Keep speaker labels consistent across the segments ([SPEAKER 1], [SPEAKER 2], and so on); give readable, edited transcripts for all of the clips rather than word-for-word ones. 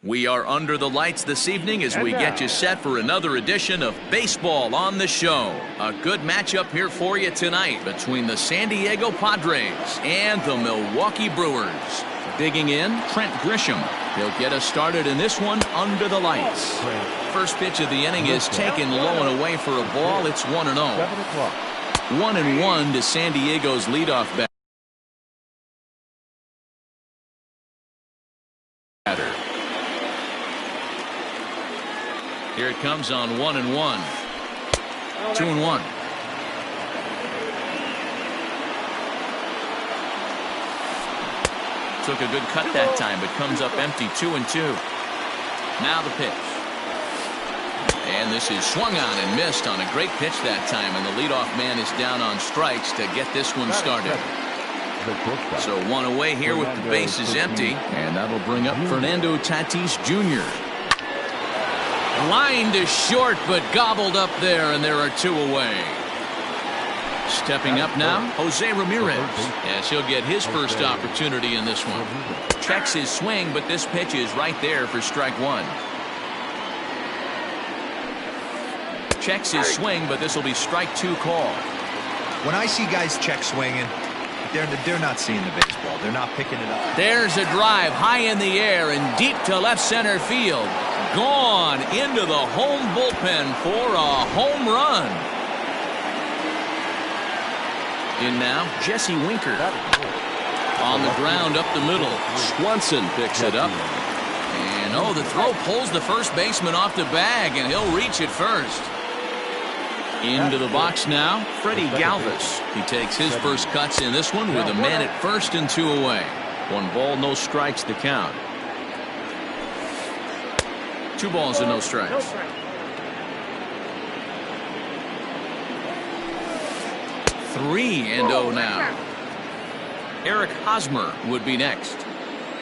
[SPEAKER 1] We are under the lights this evening as we get you set for another edition of Baseball on the Show. A good matchup here for you tonight between the San Diego Padres and the Milwaukee Brewers. Digging in, Trent Grisham. He'll get us started in this one under the lights. First pitch of the inning is taken low and away for a ball. It's 1-0. 1-1 to San Diego's leadoff batter. Here it comes on 1-1. 2-1. Took a good cut that time, but comes up empty. 2-2. Now the pitch. And this is swung on and missed on a great pitch that time, and the leadoff man is down on strikes to get this one started. So one away here with the bases empty, and that'll bring up Fernando Tatis Jr. Line to short, but gobbled up there, and there are two away. Stepping up now, Jose Ramirez, as he'll get his first opportunity in this one. Checks his swing, but this pitch is right there for strike one. Checks his swing, but this will be strike two call.
[SPEAKER 2] When I see guys check swinging, they're not seeing the baseball. They're not picking it up.
[SPEAKER 1] There's a drive high in the air and deep to left center field. Gone into the home bullpen for a home run. In now, Jesse Winker. On the ground up the middle. Swanson picks it up. And oh, the throw pulls the first baseman off the bag, and he'll reach it first. Into the box now, Freddie Galvis. He takes his first cuts in this one with a man at first and two away. 1 ball, no strikes to count. 2 balls and no strikes. 3-0 now. Eric Hosmer would be next.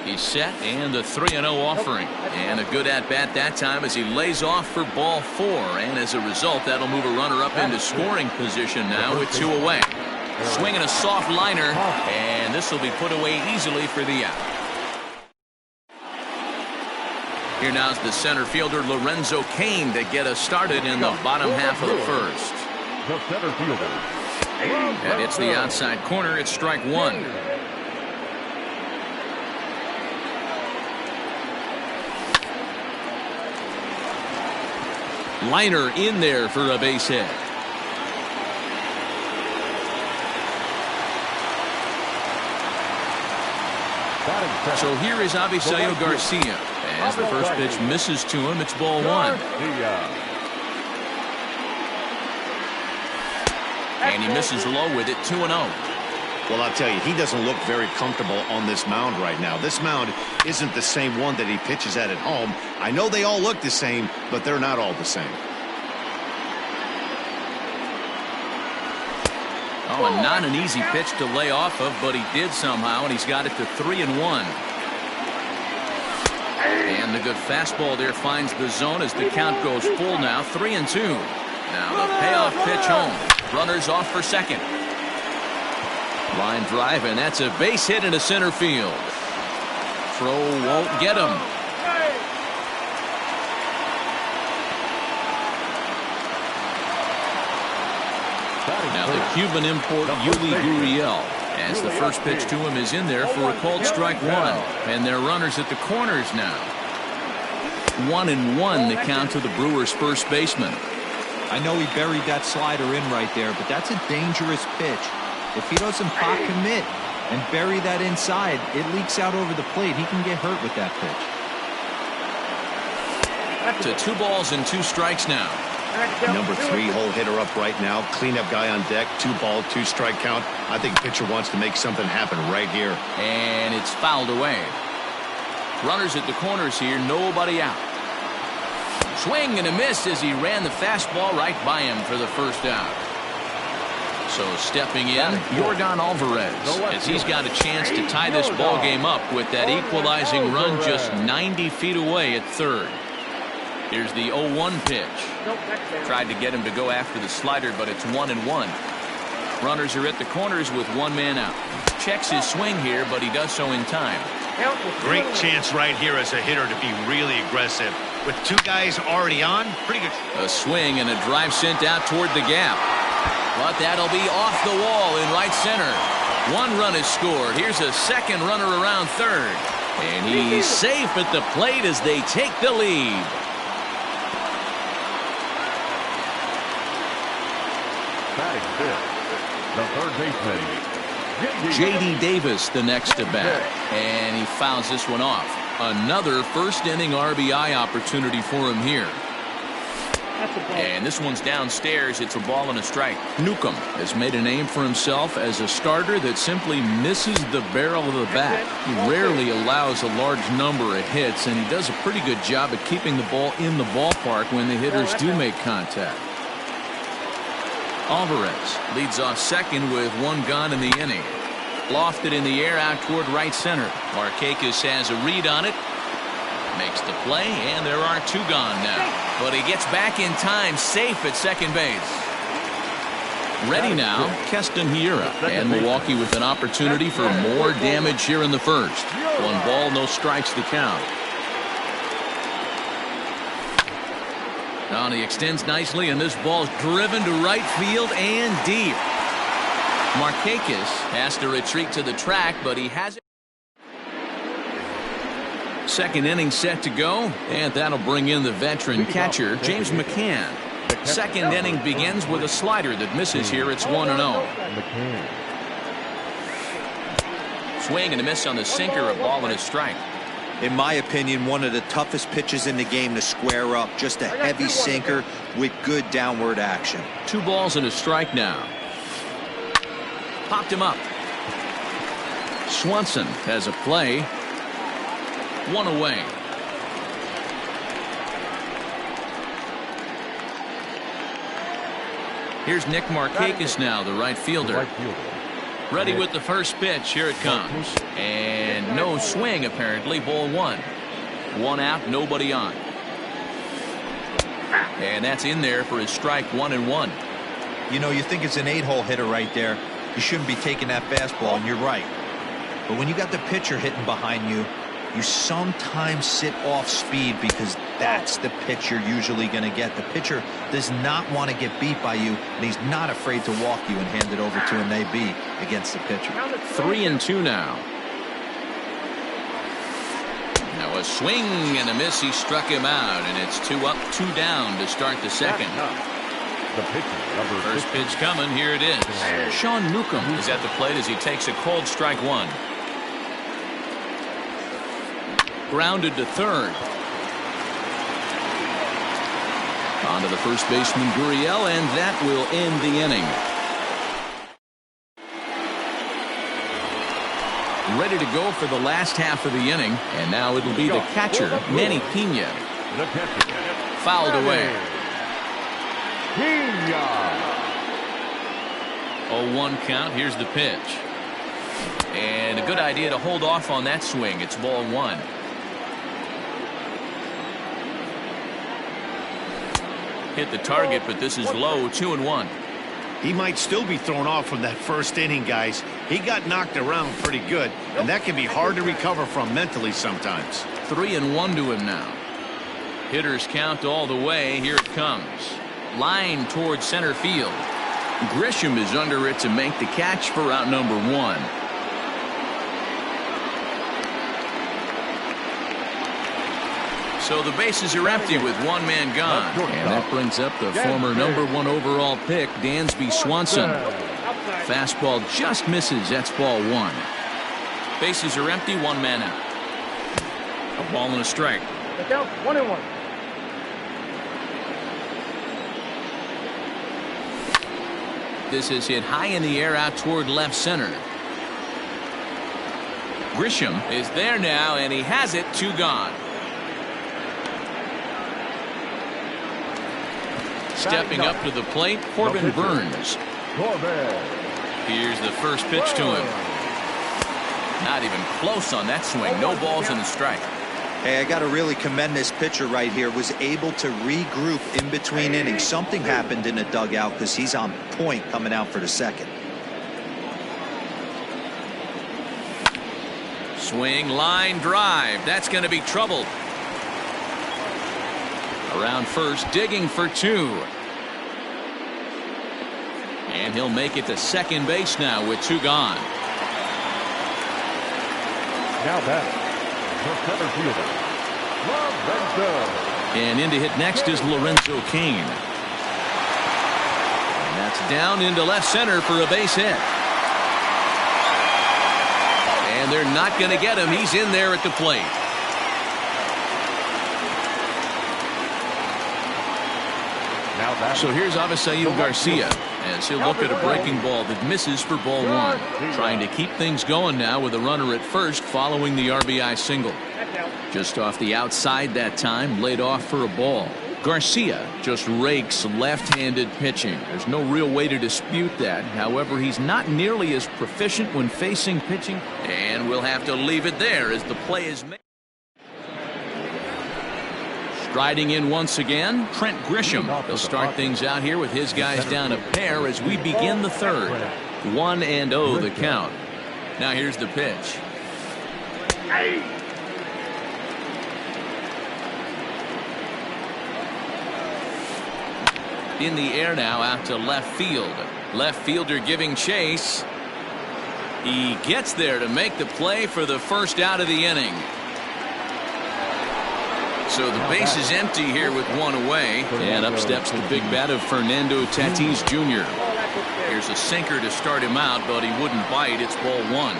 [SPEAKER 1] He's set, and a 3-0 offering. And a good at-bat that time as he lays off for ball 4. And as a result, that'll move a runner up into scoring position now with 2 away. Swinging a soft liner, and this will be put away easily for the out. Here now's the center fielder Lorenzo Cain to get us started in the bottom half of the first.
[SPEAKER 3] The center fielder.
[SPEAKER 1] And it's the outside corner. It's strike one. Liner in there for a base hit. So here is Avisayo Garcia. As the first pitch misses to him, it's ball 1. And he misses low with it, 2-0.
[SPEAKER 4] Well, I'll tell you, he doesn't look very comfortable on this mound right now. This mound isn't the same one that he pitches at home. I know they all look the same, but they're not all the same.
[SPEAKER 1] Oh, and not an easy pitch to lay off of, but he did somehow, and he's got it to 3-1. And the good fastball there finds the zone as the count goes full now, 3-2. Now the payoff pitch home. Runners off for second. Line drive, and that's a base hit into center field. Throw won't get him. Now the Cuban import Yuli Gurriel, as the first pitch to him is in there for a called strike one. And they're runners at the corners now. 1-1 the count to the Brewers' first baseman.
[SPEAKER 2] I know he buried that slider in right there, but that's a dangerous pitch. If he doesn't pop commit and bury that inside, it leaks out over the plate. He can get hurt with that pitch.
[SPEAKER 1] To 2 balls and 2 strikes now.
[SPEAKER 4] Number 3 hole hitter up right now. Cleanup guy on deck. 2 ball, 2 strike count. I think pitcher wants to make something happen right here.
[SPEAKER 1] And it's fouled away. Runners at the corners here, nobody out. Swing and a miss as he ran the fastball right by him for the first out. So stepping in, Yordan Alvarez, as he's got a chance to tie this ball game up with that equalizing run just 90 feet away at third. Here's the 0-1 pitch. Tried to get him to go after the slider, but it's 1-1. Runners are at the corners with 1 man out. Checks his swing here, but he does so in time.
[SPEAKER 4] Great chance right here as a hitter to be really aggressive. With two guys already on, pretty good.
[SPEAKER 1] A swing and a drive sent out toward the gap. But that'll be off the wall in right center. One run is scored. Here's a second runner around third. And he's safe at the plate as they take the lead.
[SPEAKER 3] Batting fifth, the third baseman,
[SPEAKER 1] J.D. Davis the next to bat. And he fouls this one off. Another first inning RBI opportunity for him here. And this one's downstairs. It's a ball and a strike. Newcomb has made a name for himself as a starter that simply misses the barrel of the bat. He rarely allows a large number of hits, and he does a pretty good job at keeping the ball in the ballpark when the hitters do make contact. Alvarez leads off second with one gone in the inning. Lofted in the air out toward right center. Markakis has a read on it. Makes the play, and there are two gone now. But he gets back in time, safe at second base. Ready now, Keston Hiura. And Milwaukee with an opportunity for more damage here in the first. One ball, no strikes to count. Now he extends nicely, and this ball's driven to right field and deep. Markakis has to retreat to the track, but he has it. Second inning set to go, and that'll bring in the veteran catcher, James McCann. Second inning begins with a slider that misses here. It's 1-0. Swing and a miss on the sinker, a ball and a strike.
[SPEAKER 2] In my opinion, one of the toughest pitches in the game to square up. Just a heavy sinker with good downward action.
[SPEAKER 1] 2 balls and a strike now. Popped him up. Swanson has a play. 1 away. Here's Nick Markakis now, the right fielder. Ready with the first pitch. Here it comes. And no swing, apparently. Ball 1. 1 out, nobody on. And that's in there for his strike 1-1.
[SPEAKER 2] You know, you think it's an 8-hole hitter right there. You shouldn't be taking that fastball, and you're right. But when you got the pitcher hitting behind you, you sometimes sit off speed because that's the pitch you're usually going to get. The pitcher does not want to get beat by you, and he's not afraid to walk you and hand it over to an AB against the pitcher.
[SPEAKER 1] 3-2 now. Now a swing and a miss. He struck him out, and it's 2 up, 2 down to start the second. First pitch coming. Here it is. Sean Newcomb is at the plate as he takes a cold strike 1. Grounded to third. On to the first baseman, Gurriel, and that will end the inning. Ready to go for the last half of the inning, and now it'll be the catcher, Manny Pena. Fouled away. 0-1 count. Here's the pitch. And a good idea to hold off on that swing. It's ball 1. Hit the target, but this is low. 2-1.
[SPEAKER 4] He might still be thrown off from that first inning, guys. He got knocked around pretty good, and that can be hard to recover from mentally sometimes.
[SPEAKER 1] 3-1 to him now. Hitters count all the way. Here it comes. Line towards center field. Grisham is under it to make the catch for out number 1. So the bases are empty with 1 man gone. And that brings up the former number 1 overall pick, Dansby Swanson. Fastball just misses. That's ball 1. Bases are empty, 1 man out. A ball and a strike.
[SPEAKER 5] 1-1.
[SPEAKER 1] This is hit high in the air out toward left center. Grisham is there now, and he has it. 2 gone. Stepping up to the plate, Corbin Burns. Here's the first pitch to him. Not even close on that swing. No balls and a strike.
[SPEAKER 2] Hey, I got to really commend this pitcher right here. Was able to regroup in between innings. Something happened in the dugout because he's on point coming out for the second.
[SPEAKER 1] Swing, line drive. That's going to be trouble. Around first, digging for 2. And he'll make it to second base now with 2 gone.
[SPEAKER 3] Now back, the center fielder, Lorenzo.
[SPEAKER 1] And in to hit next is Lorenzo Cain. And that's down into left center for a base hit. And they're not going to get him. He's in there at the plate. So here's Avisaíl Garcia as he'll look at a breaking ball that misses for ball 1. Trying to keep things going now with a runner at first following the RBI single. Just off the outside that time, laid off for a ball. Garcia just rakes left-handed pitching. There's no real way to dispute that. However, he's not nearly as proficient when facing pitching. And we'll have to leave it there as the play is made. Striding in once again, Trent Grisham. He'll start things out here with his guys down a pair as we begin the third. 1-0 the count. Now here's the pitch. In the air now out to left field. Left fielder giving chase. He gets there to make the play for the first out of the inning. So the base is empty here with 1 away. And up steps the big bat of Fernando Tatis Jr. Here's a sinker to start him out, but he wouldn't bite. It's ball 1.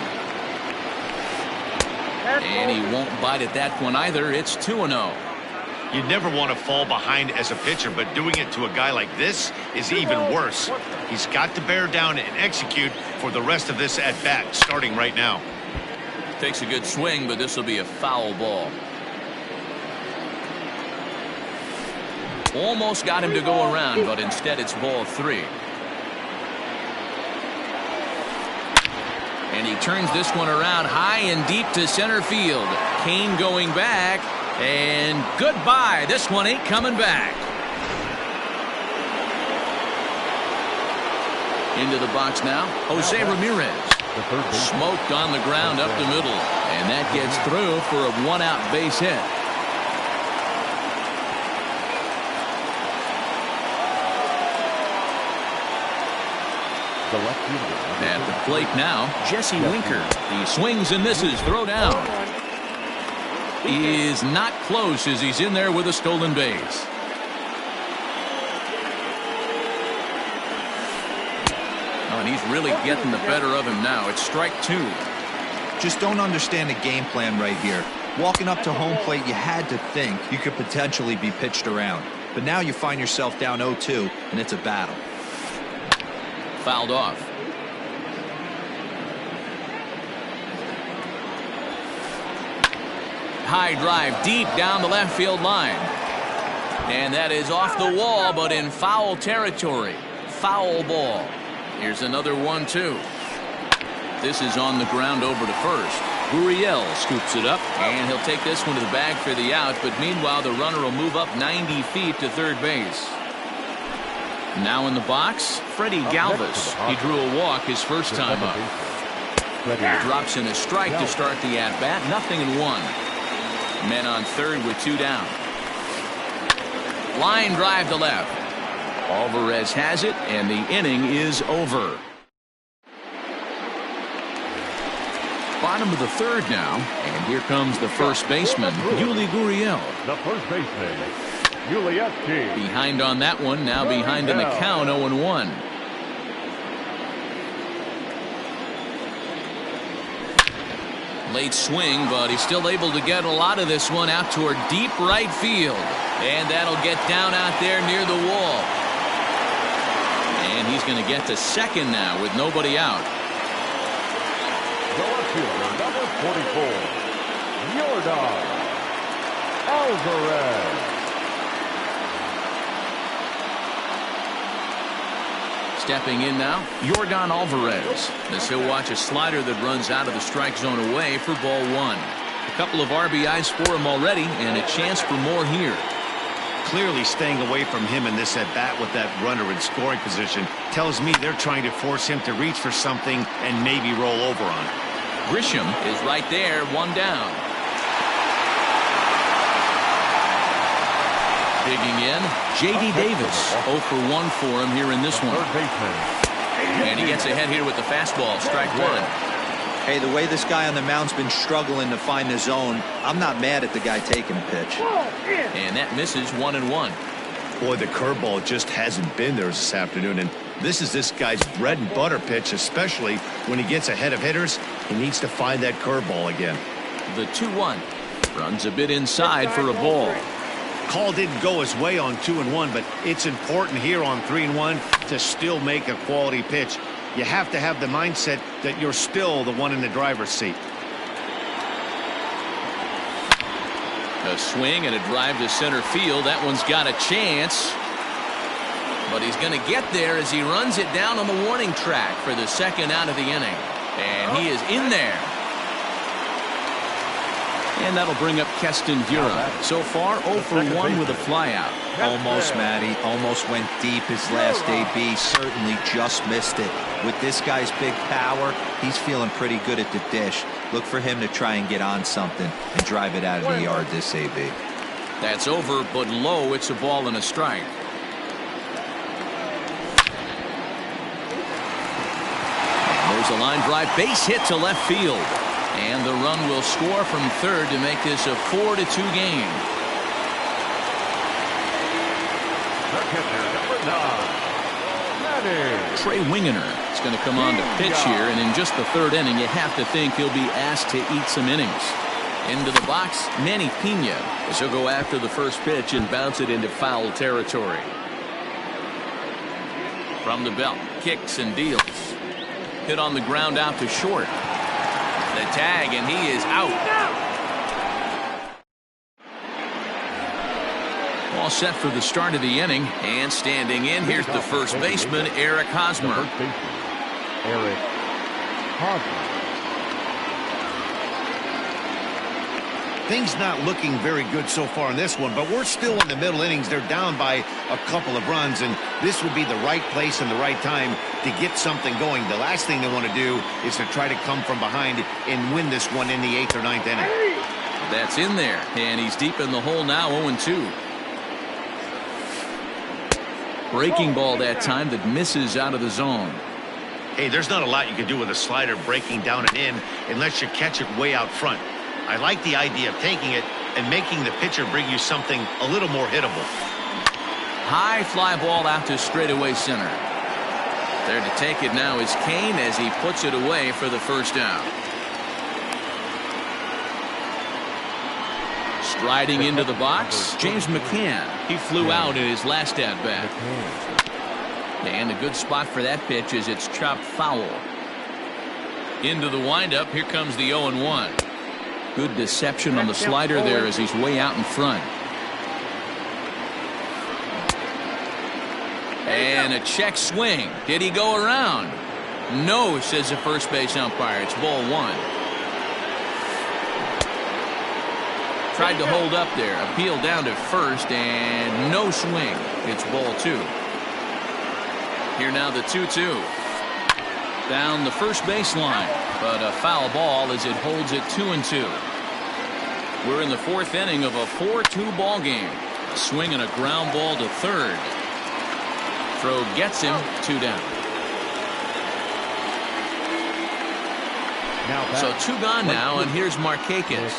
[SPEAKER 1] And he won't bite at that one either. It's 2-0.
[SPEAKER 4] You never want to fall behind as a pitcher, but doing it to a guy like this is even worse. He's got to bear down and execute for the rest of this at-bat, starting right now.
[SPEAKER 1] Takes a good swing, but this will be a foul ball. Almost got him to go around, but instead it's ball 3. And he turns this one around high and deep to center field. Cain going back. And goodbye. This one ain't coming back. Into the box now, Jose Ramirez. Smoked on the ground up the middle. And that gets through for a 1-out base hit. At the plate now, Jesse Winker. He swings and misses. Throw down. He is not close as he's in there with a stolen base. Oh, and he's really getting the better of him now. It's strike 2.
[SPEAKER 2] Just don't understand the game plan right here. Walking up to home plate, you had to think you could potentially be pitched around. But now you find yourself down 0-2, and it's a battle.
[SPEAKER 1] Fouled off. High drive deep down the left field line. And that is off the wall, but in foul territory. Foul ball. Here's another 1-2. This is on the ground over to first. Gurriel scoops it up, and he'll take this one to the bag for the out, but meanwhile the runner will move up 90 feet to third base. Now in the box, Freddie Galvis. He drew a walk his first time up. Drops in a strike to start the at-bat. 0-1. Men on third with 2 down. Line drive to left. Alvarez has it, and the inning is over. Bottom of the third now, and here comes the first baseman, Yuli Gurriel.
[SPEAKER 3] The first baseman, Yuli.
[SPEAKER 1] Behind on that one, now behind in the count, 0-1. Late swing, but he's still able to get a lot of this one out toward deep right field. And that'll get down out there near the wall. And he's going to get to second now with nobody out.
[SPEAKER 3] The left fielder, number 44, Yordan Alvarez.
[SPEAKER 1] Stepping in now, Yordan Alvarez. As he'll watch a slider that runs out of the strike zone away for ball 1. A couple of RBIs for him already, and a chance for more here.
[SPEAKER 4] Clearly staying away from him in this at-bat with that runner in scoring position tells me they're trying to force him to reach for something and maybe roll over on it.
[SPEAKER 1] Grisham is right there, one down. Digging in, J.D. Davis. 0 for 1 for him here in this one. And he gets ahead here with the fastball, strike one.
[SPEAKER 2] Hey, the way this guy on the mound's been struggling to find the zone, I'm not mad at the guy taking a pitch.
[SPEAKER 1] And that misses 1-1.
[SPEAKER 4] Boy, the curveball just hasn't been there this afternoon, and this is this guy's bread and butter pitch, especially when he gets ahead of hitters. He needs to find that curveball again.
[SPEAKER 1] The 2-1 runs a bit inside for a ball.
[SPEAKER 4] Call didn't go his way on 2-1, but it's important here on 3-1 to still make a quality pitch. You have to have the mindset that you're still the one in the driver's seat.
[SPEAKER 1] A swing and a drive to center field. That one's got a chance. But he's going to get there as he runs it down on the warning track for the second out of the inning. And he is in there. And that'll bring up Keston Hiura. So far, 0 for 1 with a flyout.
[SPEAKER 2] Almost, Matty. Almost went deep his last AB. Certainly just missed it. With this guy's big power, he's feeling pretty good at the dish. Look for him to try and get on something and drive it out of the yard this AB.
[SPEAKER 1] That's over, but low. It's a ball and a strike. There's a line drive base hit to left field. And the run will score from third to make this a 4-2 game. Trey Wingener is going to come on to pitch here, and in just the third inning, you have to think he'll be asked to eat some innings. Into the box, Manny Pena, as he'll go after the first pitch and bounce it into foul territory. From the belt, kicks and deals. Hit on the ground out to short. The tag, and he is out. All set for the start of the inning, and standing in, here's the first baseman, Eric Hosmer.
[SPEAKER 3] Eric Hosmer.
[SPEAKER 4] Things not looking very good so far in this one, but we're still in the middle innings. They're down by a couple of runs, and this would be the right place and the right time to get something going. The last thing they want to do is to try to come from behind and win this one in the 8th or 9th inning.
[SPEAKER 1] That's in there, and he's deep in the hole now, 0-2. Breaking ball that time that misses out of the zone.
[SPEAKER 4] Hey, there's not a lot you can do with a slider breaking down and in unless you catch it way out front. I like the idea of taking it and making the pitcher bring you something a little more hittable.
[SPEAKER 1] High fly ball out to straightaway center. There to take it now is Kane as he puts it away for the first out. Striding into the box, James McCann. He flew out in his last at-bat. And a good spot for that pitch as it's chopped foul. Into the windup, here comes the 0-1. Good deception on the slider there as he's way out in front. And a check swing. Did he go around? No, says the first base umpire. It's ball one. Tried to hold up there. Appeal down to first, and no swing. It's ball two. Here now the 2-2. Down the first baseline, but a foul ball as it holds it 2-2. We're in the fourth inning of a 4-2 ball game. Swing and a ground ball to third. Throw gets him, 2 down. So 2 gone now, and here's Markakis.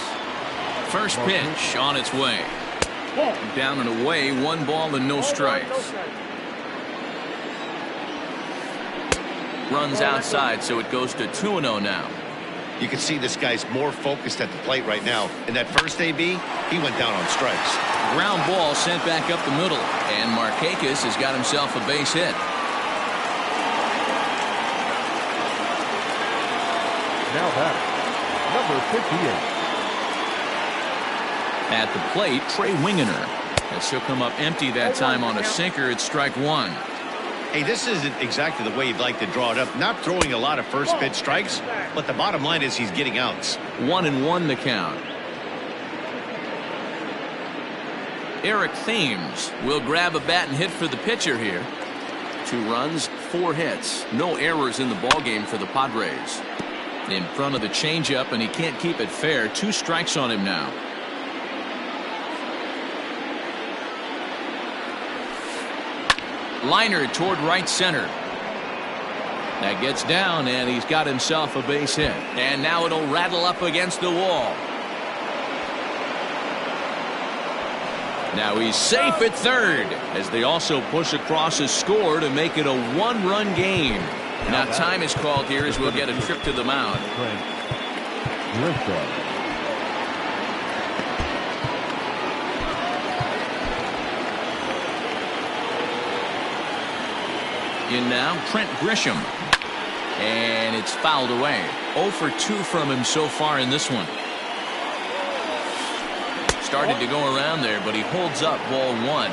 [SPEAKER 1] First pitch on its way. Down and away, 1 ball and no strikes. Runs outside, so it goes to 2-0 now.
[SPEAKER 4] You can see this guy's more focused at the plate right now. In that first AB, he went down on strikes.
[SPEAKER 1] Ground ball sent back up the middle, and Markakis has got himself a base hit.
[SPEAKER 3] Now batting, number 58.
[SPEAKER 1] At the plate, Trey Wingener. As he'll come up empty that time on a sinker. It's strike 1.
[SPEAKER 4] Hey, this isn't exactly the way you'd like to draw it up. Not throwing a lot of first pitch strikes, but the bottom line is he's getting outs.
[SPEAKER 1] 1-1 the count. Eric Thames will grab a bat and hit for the pitcher here. 2 runs, 4 hits. No errors in the ballgame for the Padres. In front of the changeup, and he can't keep it fair. 2 strikes on him now. Liner toward right center. That gets down, and he's got himself a base hit. And now it'll rattle up against the wall. Now he's safe at third, as they also push across a score to make it a 1-run game. Now time is called here as we'll get a trip to the mound. In now, Trent Grisham. And it's fouled away. 0 for 2 from him so far in this one. Started to go around there, but he holds up ball 1.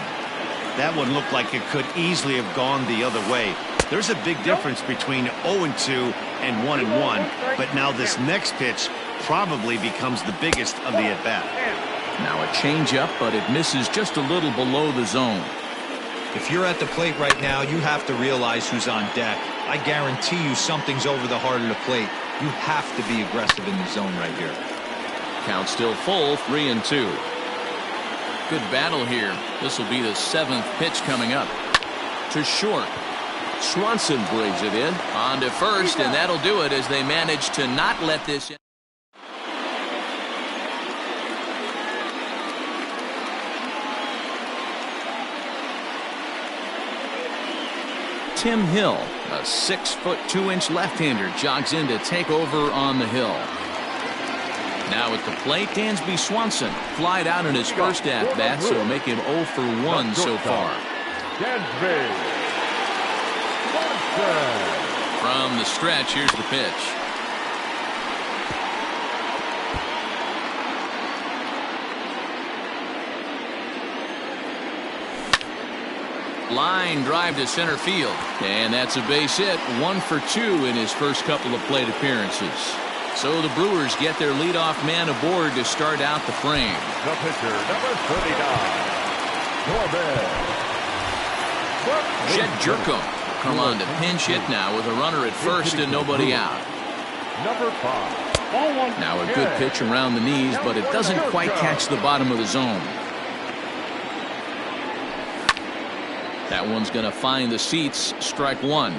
[SPEAKER 4] That one looked like it could easily have gone the other way. There's a big difference between 0-2 and 1-1, but now this next pitch probably becomes the biggest of the at-bat.
[SPEAKER 1] Now a changeup, but it misses just a little below the zone.
[SPEAKER 2] If you're at the plate right now, you have to realize who's on deck. I guarantee you something's over the heart of the plate. You have to be aggressive in the zone right here.
[SPEAKER 1] Count still full, 3-2. Good battle here. This will be the 7th pitch coming up. To short. Swanson brings it in. On to first, and that'll do it as they manage to not let this in. Tim Hill, a 6'2" left-hander, jogs in to take over on the hill. Now at the plate, Dansby Swanson flied out in his first at-bat, so make him 0 for 1 so far.
[SPEAKER 3] Dansby Swanson.
[SPEAKER 1] From the stretch, here's the pitch. Line drive to center field, and that's a base hit. 1 for 2 in his first couple of plate appearances. So the Brewers get their leadoff man aboard to start out the frame.
[SPEAKER 3] The pitcher, number 39, Corbin.
[SPEAKER 1] Jed Jerko come on to pinch hit now with a runner at first and nobody out.
[SPEAKER 3] Number 5.
[SPEAKER 1] Now a good pitch around the knees, but it doesn't quite catch the bottom of the zone. That one's going to find the seats. Strike 1.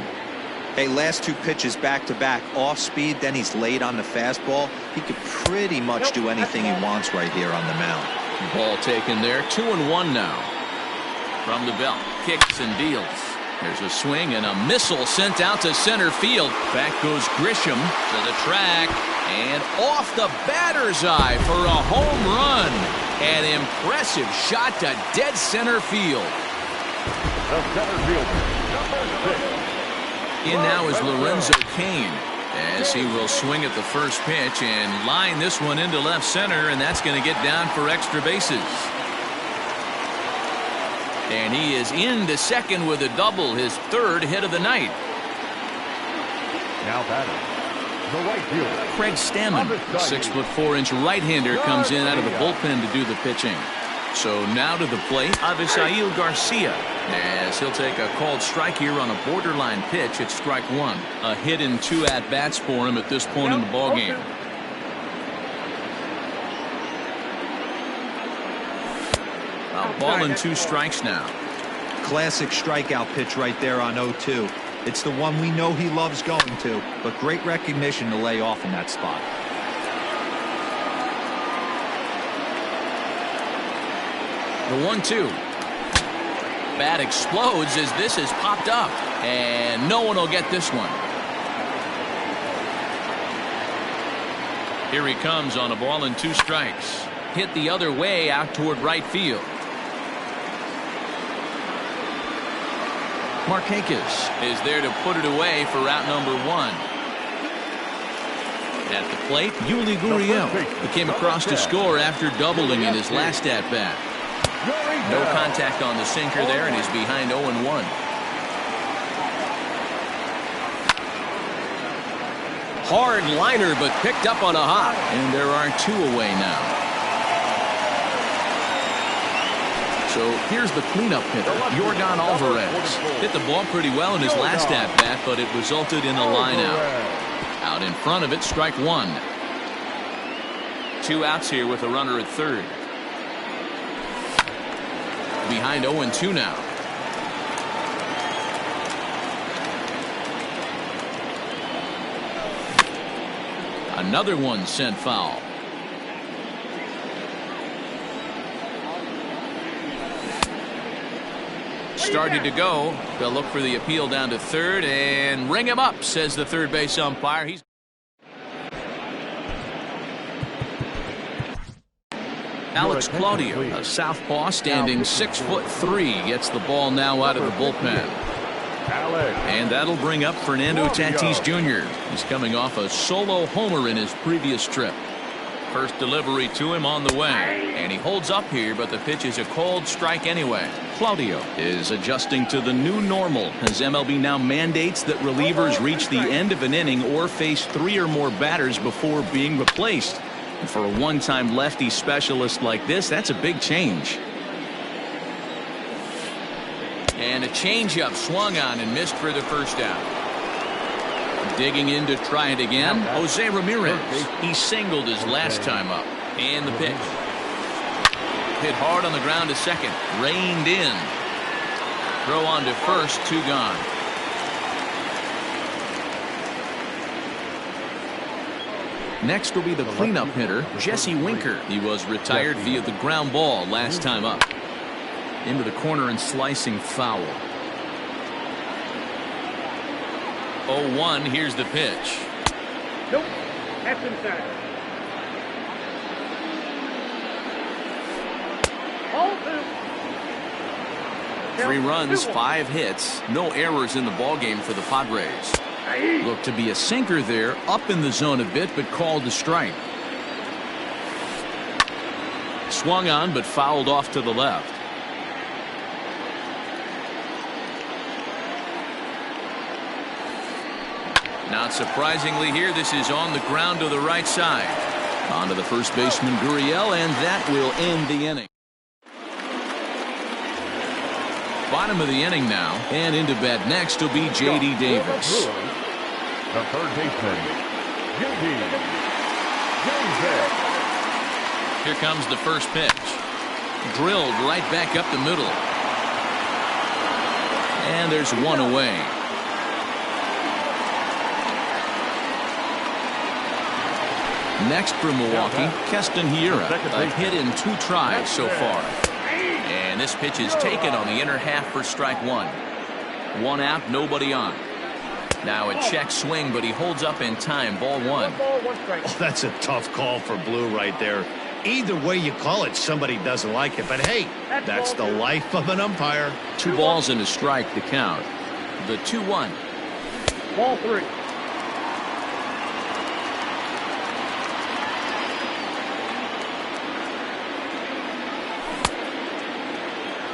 [SPEAKER 2] Hey, last 2 pitches back-to-back, off speed, then he's laid on the fastball. He could pretty much do anything he wants right here on the mound.
[SPEAKER 1] Ball taken there. 2-1 now. From the belt, kicks and deals. There's a swing and a missile sent out to center field. Back goes Grisham to the track and off the batter's eye for a home run. An impressive shot to dead center field.
[SPEAKER 3] The center fielder, number 6.
[SPEAKER 1] In now is Lorenzo Cain, as he will swing at the first pitch and line this one into left center, and that's going to get down for extra bases. And he is into second with a double, his 3rd hit of the night.
[SPEAKER 3] Now batting, the right fielder,
[SPEAKER 1] Craig Stammen, the 6'4" right-hander, comes in out of the bullpen to do the pitching. So now to the plate, Avisail Garcia, as he'll take a called strike here on a borderline pitch at strike 1. A hit in 2 at-bats for him at this point in the ballgame. A ball and 2 strikes now.
[SPEAKER 2] Classic strikeout pitch right there on 0-2. It's the one we know he loves going to, but great recognition to lay off in that spot.
[SPEAKER 1] The 1-2. Bat explodes as this has popped up, and no one will get this one. Here he comes on a ball and 2 strikes. Hit the other way out toward right field. Markakis is there to put it away for route number 1. At the plate, Yuli Gurriel, who came across to score after doubling in his last at-bat. No contact on the sinker there, and he's behind 0-1. Hard liner, but picked up on a hop, and there are 2 away now. So here's the cleanup hitter, Yordan Alvarez. Hit the ball pretty well in his last at-bat, but it resulted in a line out. Out in front of it, strike one. 2 outs here with a runner at third. Behind 0-2 now. Another one sent foul. Started to go. They'll look for the appeal down to third and ring him up, says the third base umpire. He's Alex Claudio, a southpaw standing 6'3", gets the ball now out of the bullpen. And that'll bring up Fernando Tatis Jr. He's coming off a solo homer in his previous trip. First delivery to him on the way, and he holds up here, but the pitch is a cold strike anyway. Claudio is adjusting to the new normal as MLB now mandates that relievers reach the end of an inning or face 3 or more batters before being replaced. And for a one-time lefty specialist like this, that's a big change. And a changeup swung on and missed for the first out. Digging in to try it again, Jose Ramirez. He singled his last time up. And the pitch. Hit hard on the ground to second. Reined in. Throw on to first, 2 gone. Next will be the cleanup hitter, Jesse Winker. He was retired via the ground ball last time up. Into the corner and slicing foul. 0-1, here's the pitch.
[SPEAKER 3] Nope, that's inside. Ball 2.
[SPEAKER 1] 3 runs, 5 hits, no errors in the ballgame for the Padres. Looked to be a sinker there, up in the zone a bit, but called a strike. Swung on, but fouled off to the left. Not surprisingly here, this is on the ground to the right side. On to the first baseman, Gurriel, and that will end the inning. Bottom of the inning now, and into bat next will be J.D. Davis.
[SPEAKER 3] The third baseman, J.D. Davis.
[SPEAKER 1] Here comes the first pitch. Drilled right back up the middle. And there's one away. Next for Milwaukee, Keston Hiura. A hit in 2 tries so far. And this pitch is taken on the inner half for strike 1. 1 out, nobody on. Now a check swing, but he holds up in time. Ball 1.
[SPEAKER 4] Oh, that's a tough call for Blue right there. Either way you call it, somebody doesn't like it. But hey, that's the life of an umpire.
[SPEAKER 1] 2 balls and a strike to count. The 2-1.
[SPEAKER 3] Ball 3.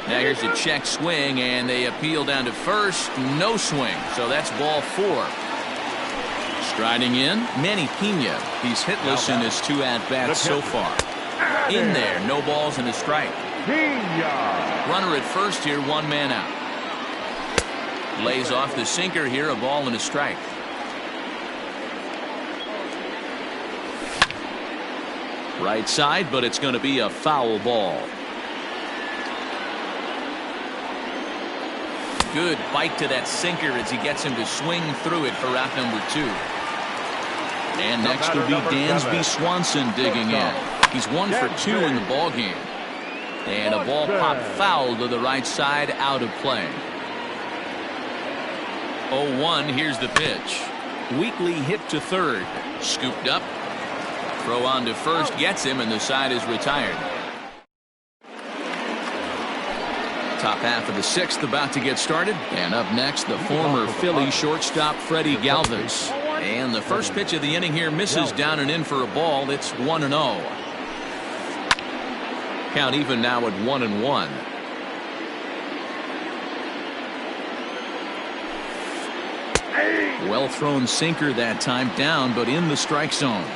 [SPEAKER 1] Now here's a check swing, and they appeal down to first. No swing, so that's ball 4. Striding in, Manny Pena. He's hitless in his 2 at-bats so far. In there, no balls and a strike. Runner at first here, 1 man out. Lays off the sinker here, a ball and a strike. Right side, but it's going to be a foul ball. Good bite to that sinker as he gets him to swing through it for out number 2. And next will be Dansby Swanson digging in. He's 1 for 2 in the ballgame. And a ball popped foul to the right side, out of play. 0-1, here's the pitch. Weakly hit to third. Scooped up. Throw on to first, gets him, and the side is retired. Top half of the 6th about to get started. And up next, the former Philly shortstop Freddie Galvis. And the first pitch of the inning here misses down and in for a ball. It's 1-0. Count even now at 1-1. Well thrown sinker that time, down but in the strike zone.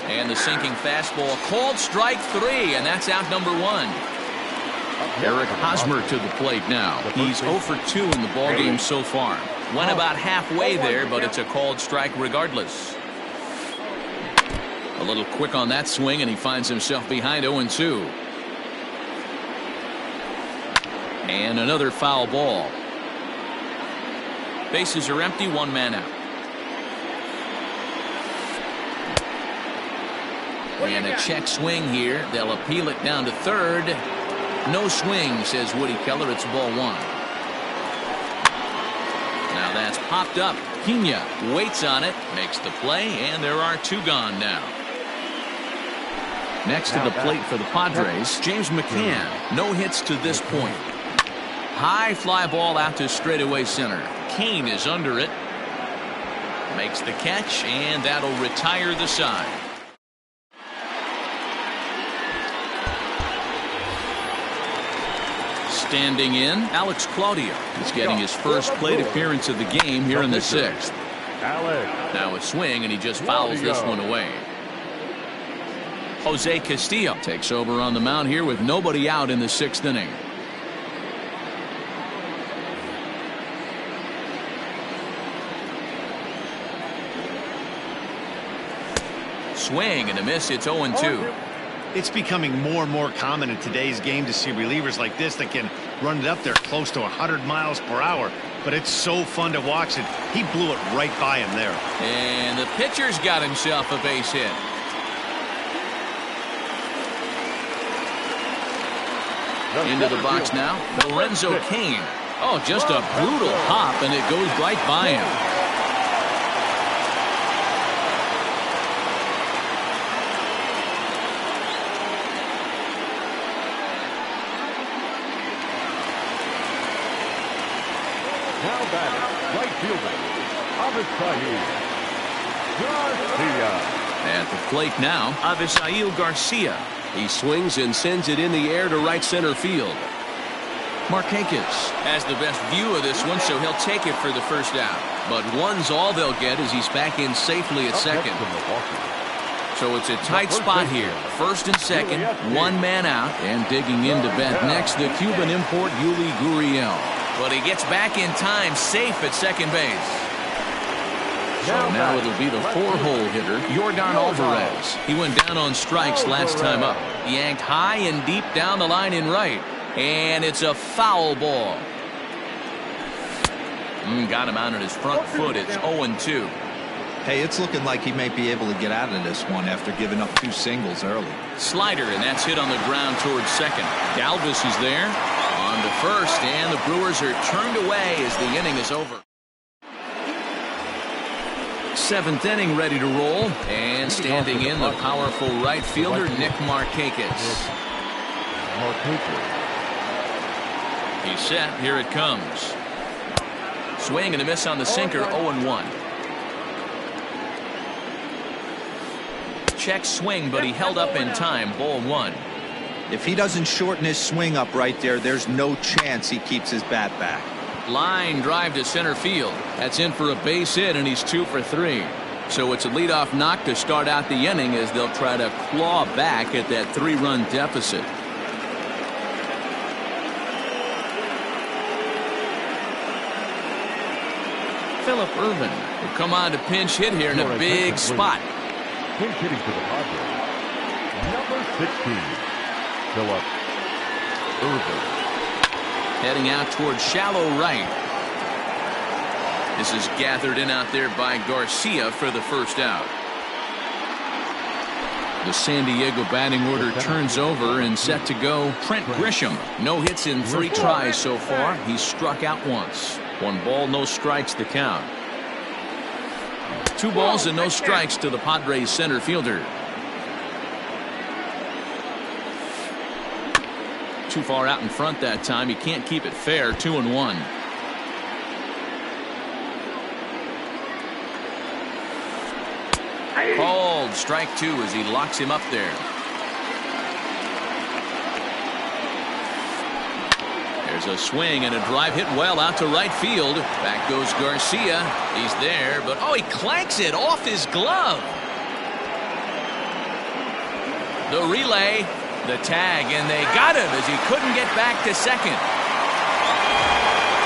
[SPEAKER 1] And the sinking fastball, called strike 3, and that's out number 1. Eric Hosmer to the plate now. He's 0 for 2 in the ballgame so far. Went about halfway there, but it's a called strike regardless. A little quick on that swing, and he finds himself behind 0-2. And another foul ball. Bases are empty, one man out. And a check swing here. They'll appeal it down to third. No swing, says Woody Keller. It's ball one. Now that's popped up. Pena waits on it, makes the play, and there are two gone now. Next to the plate for the Padres, James McCann. No hits to this point. High fly ball out to straightaway center. Kane is under it. Makes the catch, and that'll retire the side. Standing in, Alex Claudio. He's getting his first plate appearance of the game here in the sixth. Now a swing, and he just fouls this one away. Jose Castillo takes over on the mound here with nobody out in the sixth inning. Swing and a miss. It's 0-2.
[SPEAKER 4] It's becoming more and more common in today's game to see relievers like this that can run it up there close to 100 miles per hour. But it's so fun to watch it. He blew it right by him there.
[SPEAKER 1] And the pitcher's got himself a base hit. Into the box now, Lorenzo Cain. Oh, just a brutal hop, and it goes right by him.
[SPEAKER 3] Now batting, right fielder, Garcia.
[SPEAKER 1] At the plate now, Avisail Garcia. He swings and sends it in the air to right center field. Markakis has the best view of this one, so he'll take it for the first out. But one's all they'll get as he's back in safely at second. So it's a tight spot here. First and second, one man out, and digging in to bat next, the Cuban import Yuli Gurriel. But he gets back in time, safe at second base. So now it'll be the four-hole hitter, Yordan Alvarez. He went down on strikes last time up. Yanked high and deep down the line in right. And it's a foul ball. Got him out on his front foot. It's 0-2.
[SPEAKER 2] Hey, it's looking like he may be able to get out of this one after giving up two singles early.
[SPEAKER 1] Slider, and that's hit on the ground towards second. Galvis is there on to first, and the Brewers are turned away as the inning is over. Seventh inning ready to roll, and standing in the powerful right fielder Nick Markakis. He's set. Here it comes. Swing and a miss on the sinker. 0-1. Check swing, but he held up in time. Ball one.
[SPEAKER 2] If he doesn't shorten his swing up right there, there's no chance he keeps his bat back.
[SPEAKER 1] Line drive to center field. That's in for a base hit, and he's 2 for 3. So it's a leadoff knock to start out the inning as they'll try to claw back at that 3-run deficit. Philip Irvin will come on to pinch hit here in a big spot.
[SPEAKER 3] Pinch hitting for the Padres. Number 16, Philip Irvin.
[SPEAKER 1] Heading out towards shallow right. This is gathered in out there by Garcia for the first out. The San Diego batting order turns over and set to go. Trent Grisham. No hits in 3 tries so far. He's struck out once. 1 ball, no strikes the count. 2 balls and no strikes to the Padres center fielder. Too far out in front that time. He can't keep it fair. 2-1. Called strike 2 as he locks him up there. There's a swing and a drive hit well out to right field. Back goes Garcia. He's there, but oh, he clanks it off his glove. The relay. The tag, and they got him as he couldn't get back to second.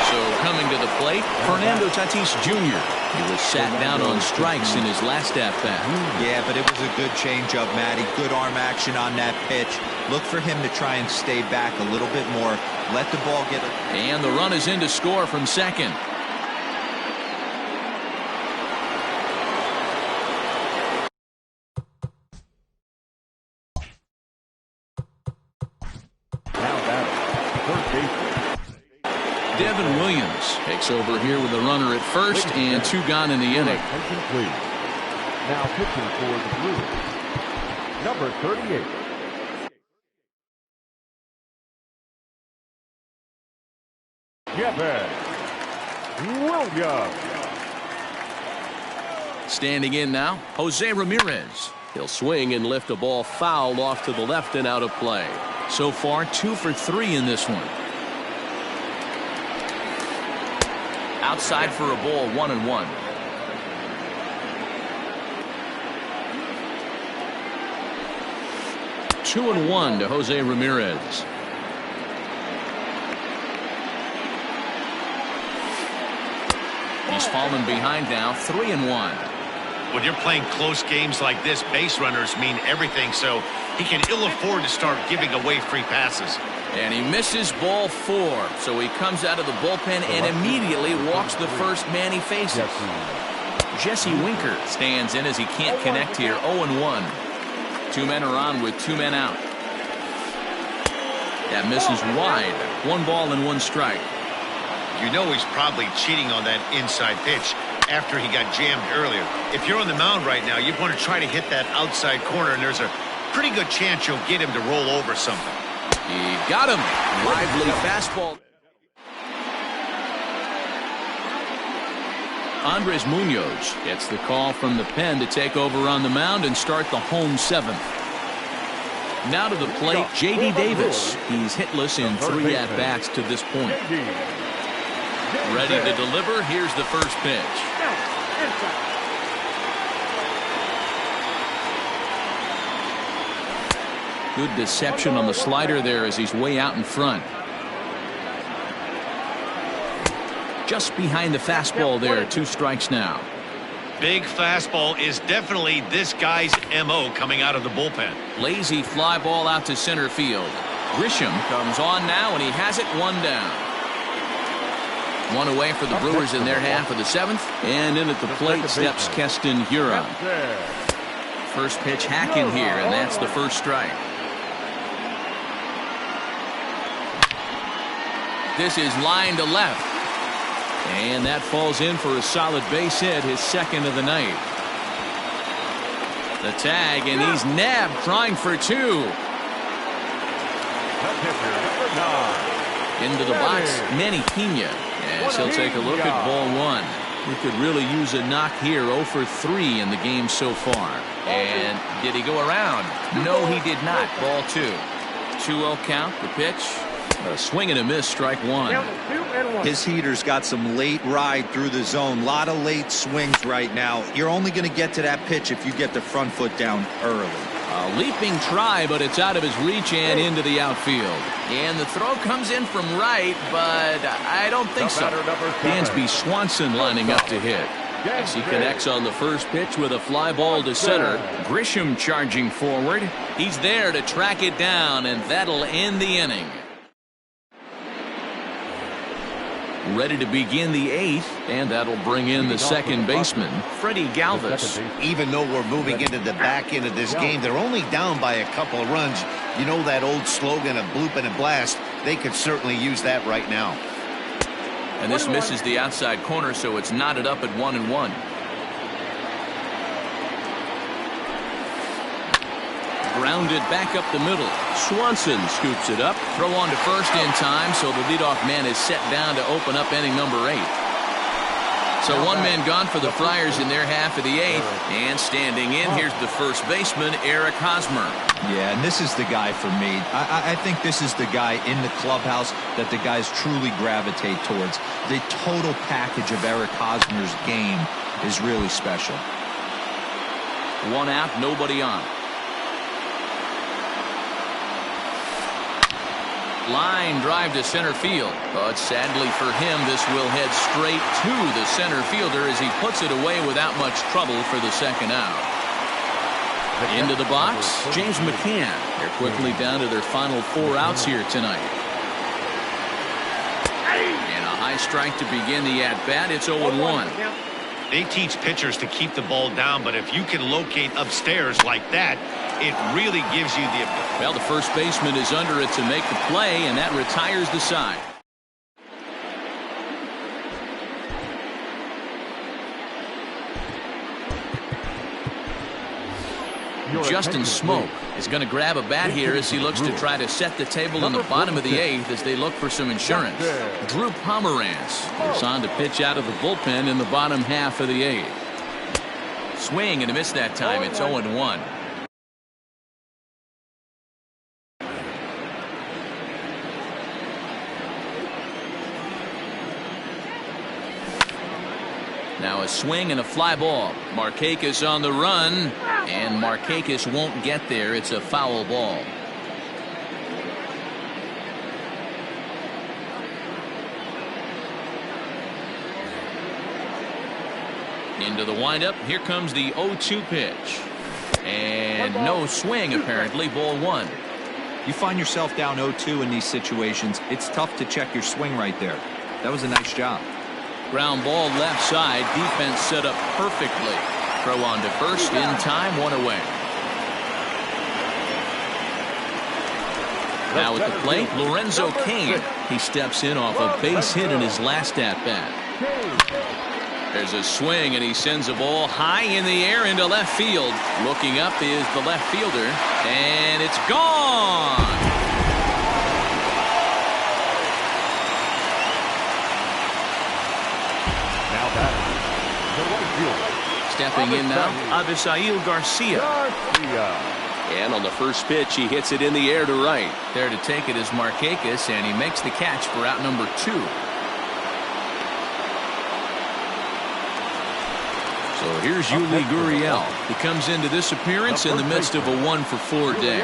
[SPEAKER 1] So So coming to the plate, Fernando Tatis Jr. He was sat down on strikes in his last at-bat.
[SPEAKER 2] Yeah, but it was a good changeup, Matty. Good arm action on that pitch. Look for him to try and stay back a little bit more. Let the ball get it.
[SPEAKER 1] And the run is in to score from second. Devin Williams takes over here with a runner at first and 2 gone in the inning.
[SPEAKER 3] Attention, please. Now pitching for the Brewers, number 38. Devin Williams.
[SPEAKER 1] Standing in now, Jose Ramirez. He'll swing and lift a ball fouled off to the left and out of play. So far, 2 for 3 in this one. Outside for a ball, 1-1. Two and 1 to Jose Ramirez. He's fallen behind now, 3-1.
[SPEAKER 4] When you're playing close games like this, base runners mean everything, so he can ill afford to start giving away free passes.
[SPEAKER 1] And he misses ball 4, so he comes out of the bullpen and immediately walks the first man he faces. Jesse Winker stands in as he can't connect here, 0-1. 2 men are on with 2 men out. That misses wide. 1 ball and 1 strike.
[SPEAKER 4] You know he's probably cheating on that inside pitch after he got jammed earlier. If you're on the mound right now, you want to try to hit that outside corner, and there's a pretty good chance you'll get him to roll over something.
[SPEAKER 1] He got him. Lively fastball. Andres Munoz gets the call from the pen to take over on the mound and start the home 7th. Now to the plate, J.D. Davis. He's hitless in 3 at-bats to this point. Ready to deliver. Here's the first pitch. Good deception on the slider there as he's way out in front. Just behind the fastball there. 2 strikes now.
[SPEAKER 4] Big fastball is definitely this guy's M.O. coming out of the bullpen.
[SPEAKER 1] Lazy fly ball out to center field. Grisham comes on now, and he has it 1 down. 1 away for the Brewers in their half of the 7th. And in at the plate steps Keston Huron. First pitch hacking here, and that's the first strike. This is line to left. And that falls in for a solid base hit, his 2nd of the night. The tag, and he's nabbed, trying for 2. Into the box, Manny Pena, as he'll take a look at ball 1. He could really use a knock here. 0 for 3 in the game so far. And did he go around? No, he did not. Ball 2. 2-0 count, the pitch. A swing and a miss, strike 1.
[SPEAKER 2] His heater's got some late ride through the zone. A lot of late swings right now. You're only going to get to that pitch if you get the front foot down early.
[SPEAKER 1] A leaping try, but it's out of his reach and into the outfield. And the throw comes in from right, but I don't think so. Dansby Swanson lining up to hit. As he connects on the first pitch with a fly ball to center. Grisham charging forward. He's there to track it down, and that'll end the inning. Ready to begin the 8th, and that'll bring in the second baseman, Freddie Galvis.
[SPEAKER 4] Even though we're moving into the back end of this game, they're only down by a couple of runs. You know that old slogan of bloop and a blast? They could certainly use that right now.
[SPEAKER 1] And this misses the outside corner, so it's knotted up at 1-1. Grounded back up the middle. Swanson scoops it up. Throw on to first in time, so the leadoff man is set down to open up inning number 8. So 1 man gone for the Flyers in their half of the 8th. And standing in, here's the first baseman, Eric Hosmer.
[SPEAKER 2] Yeah, and this is the guy for me. I think this is the guy in the clubhouse that the guys truly gravitate towards. The total package of Eric Hosmer's game is really special.
[SPEAKER 1] 1 out, nobody on. Line drive to center field. But sadly for him, this will head straight to the center fielder as he puts it away without much trouble for the second out. Into the box, James McCann. They're quickly down to their final 4 outs here tonight. And a high strike to begin the at-bat. It's 0-1.
[SPEAKER 4] They teach pitchers to keep the ball down, but if you can locate upstairs like that, it really gives you the ability.
[SPEAKER 1] Well, the first baseman is under it to make the play, and that retires the side. Justin Smoke is going to grab a bat here as he looks to try to set the table in the bottom of the 8th as they look for some insurance. Drew Pomerantz is on to pitch out of the bullpen in the bottom half of the 8th. Swing and a miss that time. It's 0-1. Now a swing and a fly ball. Markakis on the run, and Markakis won't get there. It's a foul ball. Into the windup. Here comes the 0-2 pitch. And no swing, apparently. Ball 1.
[SPEAKER 2] You find yourself down 0-2 in these situations, it's tough to check your swing right there. That was a nice job.
[SPEAKER 1] Ground ball left side. Defense set up perfectly. Throw on to first in time. 1 away. Now at the plate, Lorenzo Cain. He steps in off a base hit in his last at-bat. There's a swing, and he sends a ball high in the air into left field. Looking up is the left fielder, and it's gone.
[SPEAKER 3] Now batting, the right fielder.
[SPEAKER 1] Stepping in now, Avisail Garcia. And on the first pitch, he hits it in the air to right. There to take it is Markakis, and he makes the catch for out number 2. So here's Yuli Gurriel. He comes into this appearance in the midst of a 1-for-4 day.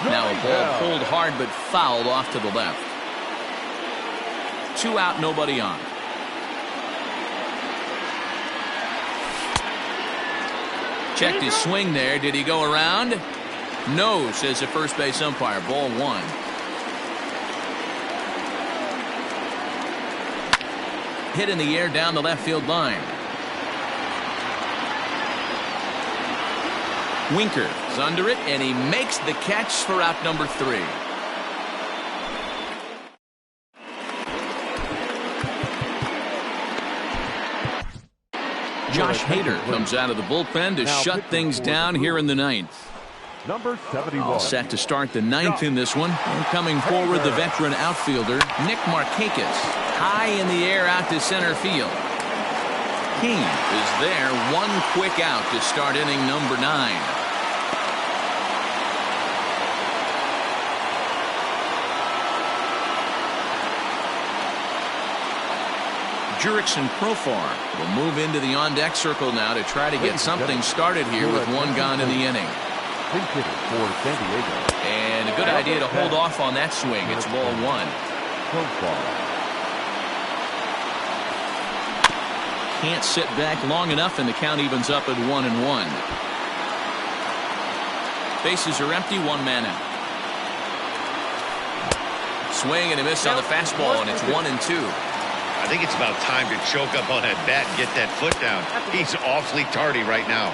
[SPEAKER 1] Now a ball pulled hard but fouled off to the left. 2 out, nobody on. Checked his swing there. Did he go around? No, says the first base umpire. Ball 1. Hit in the air down the left field line. Winker is under it, and he makes the catch for out number 3. Josh Hader comes out of the bullpen to shut things down here in the 9th.
[SPEAKER 3] Number 71.
[SPEAKER 1] All set to start the 9th in this one. And coming forward, the veteran outfielder, Nick Markakis. High in the air out to center field. King is there. 1 quick out to start inning number 9. Jurickson Profar will move into the on-deck circle now to try to get something started here with 1 gone in the inning. And a good idea to hold off on that swing. It's ball 1. Can't sit back long enough, and the count evens up at 1-1. Bases are empty, 1 man out. Swing and a miss on the fastball, and it's 1-2.
[SPEAKER 4] I think it's about time to choke up on that bat and get that foot down. He's awfully tardy right now.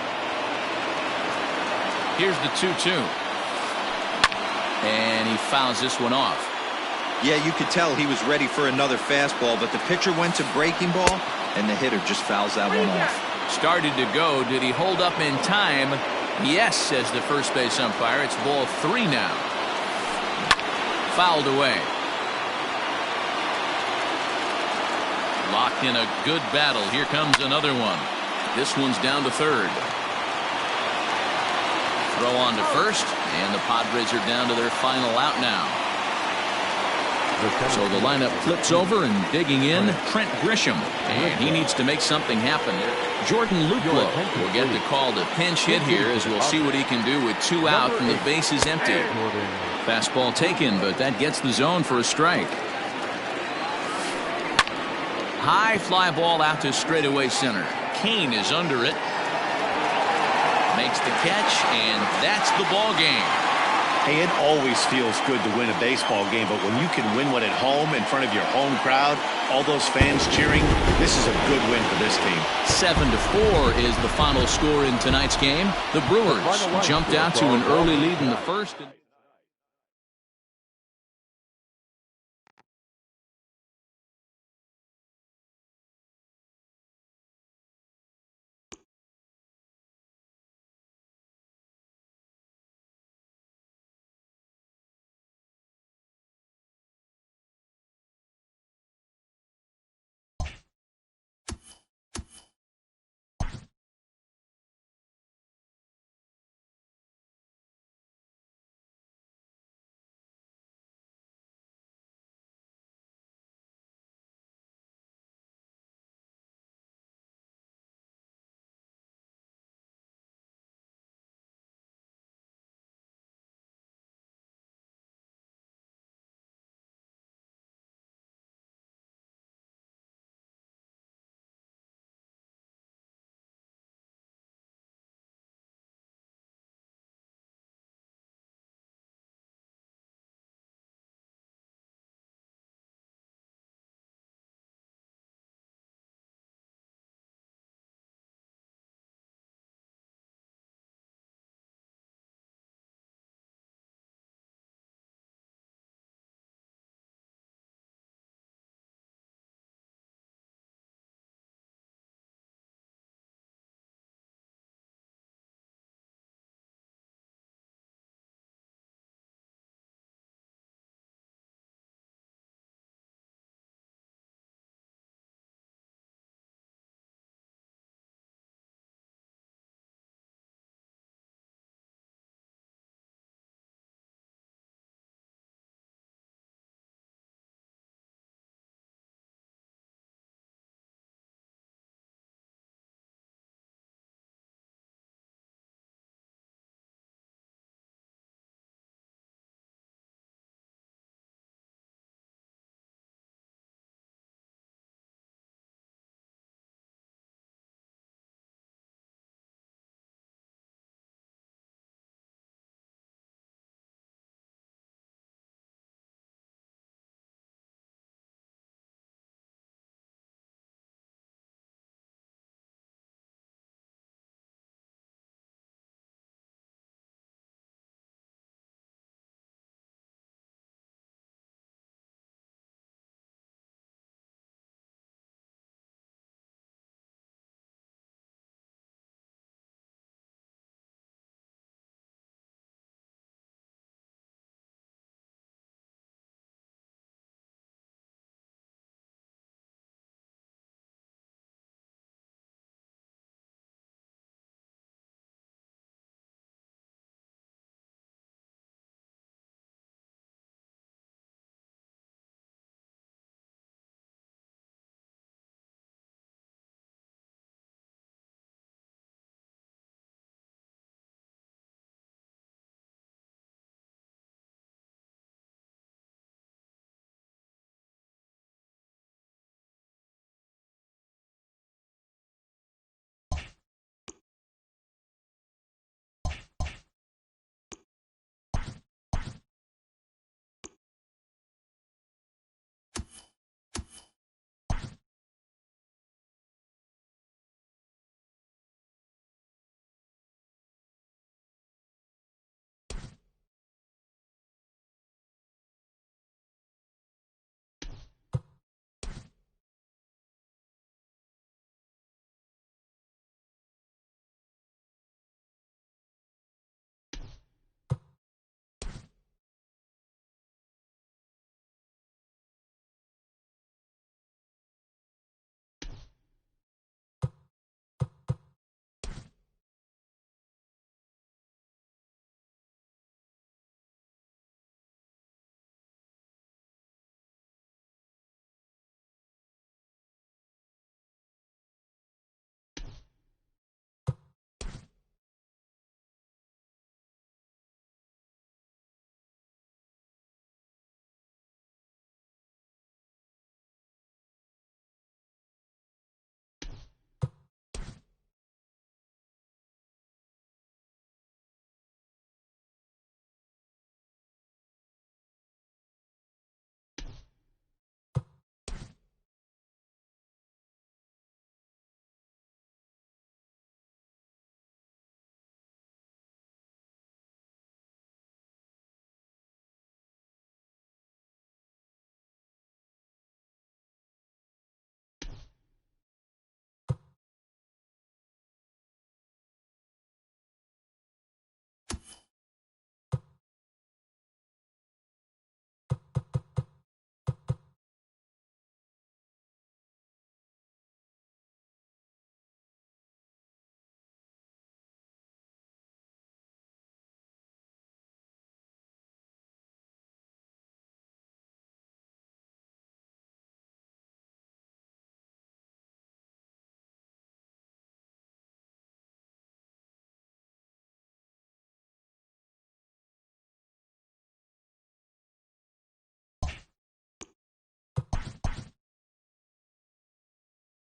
[SPEAKER 1] Here's the 2-2. And he fouls this one off.
[SPEAKER 2] Yeah, you could tell he was ready for another fastball, but the pitcher went to breaking ball, and the hitter just fouls that one off.
[SPEAKER 1] Started to go. Did he hold up in time? Yes, says the first base umpire. It's ball 3 now. Fouled away. Locked in a good battle. Here comes another one. This one's down to third. Throw on to first, and the Padres are down to their final out now. So the lineup flips over, and digging in, Trent Grisham. And he needs to make something happen. Jordan Luplow will get the call to pinch hit here, as we'll see what he can do with 2 out and the base is empty. Fastball taken, but that gets the zone for a strike. High fly ball out to straightaway center. Kane is under it. Makes the catch, and that's the ball game.
[SPEAKER 4] Hey, it always feels good to win a baseball game, but when you can win one at home in front of your home crowd, all those fans cheering, this is a good win for this team.
[SPEAKER 1] 7-4 is the final score in tonight's game. The Brewers jumped out to an early lead in the first.